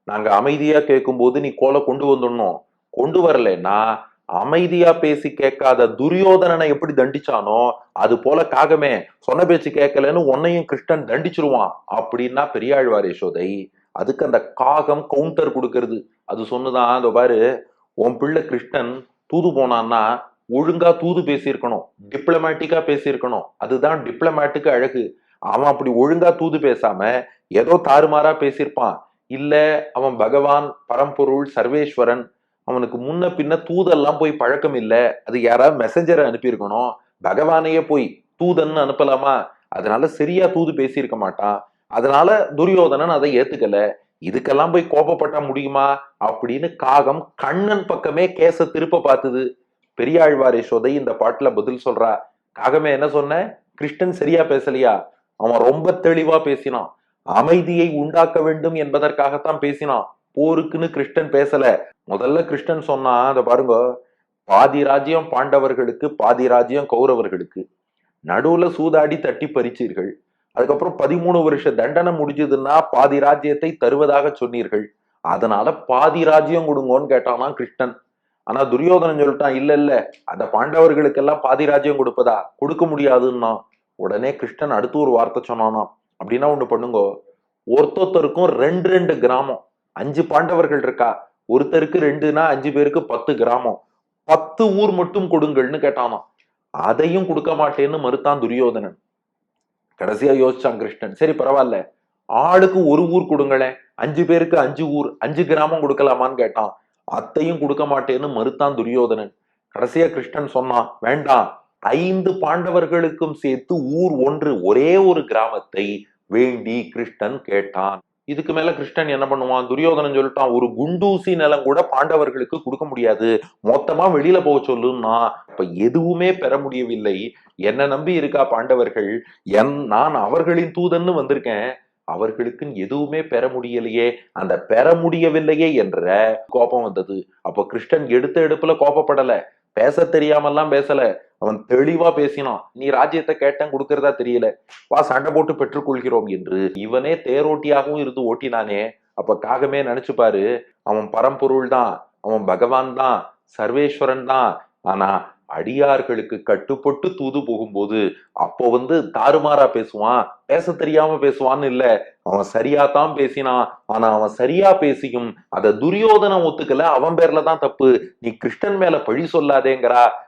நாங்க அமைதியா கேட்கும் போது நீ கோலை கொண்டு வந்துடணும். கொண்டு வரலன்னா அமைதியா பேசி கேட்காத துரியோதனனை எப்படி தண்டிச்சானோ அது போல காகமே சொன்ன பேச்சு கேட்கலன்னு உன்னையும் கிருஷ்ணன் தண்டிச்சிருவான் அப்படின்னா பெரியாழ்வார் யசோதை. அதுக்கு அந்த காகம் கவுண்டர் கொடுக்கறது. அது சொன்னுதான், அந்த பாரு, உன் பிள்ளை கிருஷ்ணன் தூது போனான்னா ஒழுங்கா தூது பேசியிருக்கணும், டிப்ளமேட்டிக்கா பேசியிருக்கணும். அதுதான் டிப்ளமேட்டுக்கு அழகு. அவன் அப்படி ஒழுங்கா தூது பேசாம ஏதோ தாறுமாறா பேசியிருப்பான். இல்ல, அவன் பகவான், பரம்பொருள், சர்வேஸ்வரன், அவனுக்கு முன்ன பின்ன தூதெல்லாம் போய் பழக்கம் இல்ல. அது யாராவது மெசஞ்சரை அனுப்பியிருக்கணும். பகவானையே போய் தூதன்னு அனுப்பலாமா? அதனால சரியா தூது பேசியிருக்க மாட்டான். அதனால துரியோதனன் அதை ஏத்துக்கல. இதுக்கெல்லாம் போய் கோபப்பட்டா முடியுமா அப்படின்னு காகம் கண்ணன் பக்கமே கேச திருப்ப பார்த்தது. பெரியாழ்வார் யசோதை இந்த பாட்டுல பதில் சொல்றா. காகமே என்ன சொன்ன? கிருஷ்ணன் சரியா பேசலையா? அவன் ரொம்ப தெளிவா பேசினான். அமைதியை உண்டாக்க வேண்டும் என்பதற்காகத்தான் பேசினான். போருக்குன்னு கிருஷ்ணன் பேசல. முதல்ல கிருஷ்ணன் சொன்னா, அதை பாருங்க, பாதி ராஜ்யம் பாண்டவர்களுக்கு, பாதி ராஜ்யம் கௌரவர்களுக்கு. நடுவுல சூதாடி தட்டி பறிச்சீர்கள். அதுக்கப்புறம் 13 வருஷ தண்டனை முடிஞ்சதுன்னா பாதி ராஜ்யத்தை தருவதாக சொன்னீர்கள். அதனால பாதி ராஜ்யம் கொடுங்கோன்னு கேட்டானா கிருஷ்ணன். ஆனா துரியோதனன் சொல்லிட்டான், இல்ல இல்ல, அந்த பாண்டவர்களுக்கெல்லாம் பாதி ராஜ்யம் கொடுப்பதா? கொடுக்க முடியாதுன்னா. உடனே கிருஷ்ணன் அடுத்து ஒரு வார்த்தை சொன்னானா, அப்படின்னா ஒண்ணு பண்ணுங்க, ஒருத்தருக்கும் 2 கிராமம். 5 பாண்டவர்கள் இருக்கா, ஒருத்தருக்கு 2னா 5 பேருக்கு 10 கிராமம், 10 ஊர் மட்டும் கொடுங்கள்னு கேட்டானா. அதையும் கொடுக்க மாட்டேன்னு மறுத்தான் துரியோதனன். கடைசியா யோசிச்சான் கிருஷ்ணன், சரி பரவாயில்ல, ஆளுக்கு ஒரு ஊர் கொடுங்களேன், 5 பேருக்கு 5 ஊர், 5 கிராமம் கொடுக்கலாமான்னு கேட்டான். அத்தையும் கொடுக்க மாட்டேன்னு மறுத்தான் துரியோதனன். கடைசியா கிருஷ்ணன் சொன்னான், வேண்டாம், 5 பாண்டவர்களுக்கும் சேர்த்து ஊர் ஒன்று, ஒரே ஒரு கிராமத்தை வேண்டி கிருஷ்ணன் கேட்டான். இதுக்கு மேல கிருஷ்ணன் என்ன பண்ணுவான்? துரியோதனன் சொல்லிட்டான், ஒரு குண்டூசி நிலம் கூட பாண்டவர்களுக்கு கொடுக்க முடியாது, மொத்தமா வெளியில போக சொல்லுன்னா. அப்ப எதுவுமே பெற முடியவில்லை. என்ன நம்பி இருக்கா பாண்டவர்கள்? நான் அவர்களின் தூதன்னு வந்திருக்கேன், அவர்களுக்கு எதுவுமே பெற முடியலையே, அந்த பெற முடியவில்லையே என்ற கோபம் வந்தது. அப்ப கிருஷ்ணன் எடுத்த எடுப்புல கோபப்படல, பேச தெரியாமல்லாம் பேசல. அவன் தெளிவா பேசினான். நீ ராஜ்யத்தை கேட்டேன், கொடுக்கறதா தெரியல, வா சண்டை போட்டு பெற்றுக்கொள்கிறோம் என்று இவனே தேரோட்டியாகவும் இருந்து ஓட்டினானே. அப்ப காகமே நினைச்சு பாரு, அவன் பரம்பொருள் தான், அவன் பகவான் தான், சர்வேஸ்வரன் தான். ஆனா அடியார்களுக்கு கட்டுப்பட்டு தூது போகும்போது அப்போ தாறுமாறா பேசுவான், பேச தெரியாம பேசுவான்னு இல்ல, அவன் சரியா தான் பேசினான். ஆனா அவன் சரியா பேசியும் அதை துரியோதனம் ஒத்துக்கல, அவன் பேர்ல தான் தப்பு. நீ கிருஷ்ணன் மேல பழி சொல்லாதேங்கிறா.